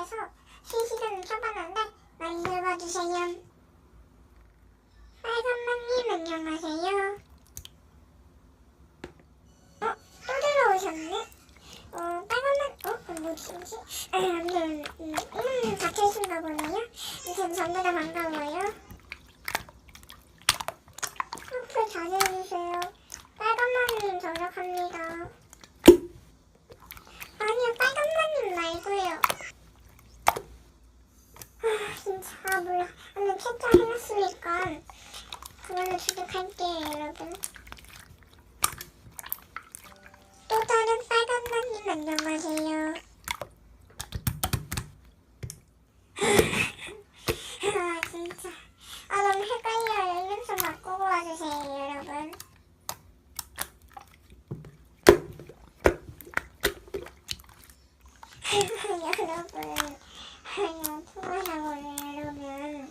해서 실시간을 켜봤는데 많이 들어봐주세요. 빨간맛님 안녕하세요. 또 들어오셨네? 빨간맛, 뭐지? 갇혀있는가 보네요. 아무튼 전부 다 반가워요. 앞으로 자주 해주세요. 빨간맛님 저력합니다. 아니요, 빨간맛님 말고요. 진짜 몰라. 오늘 캡처 해놨으니까 그걸로 주득할게요, 여러분. 또 다른 빨간맛님 안녕하세요. 진짜. 너무 헷갈려요. 이름 좀 바꾸고 와주세요, 여러분. 여러분. 통화사고를 여러분.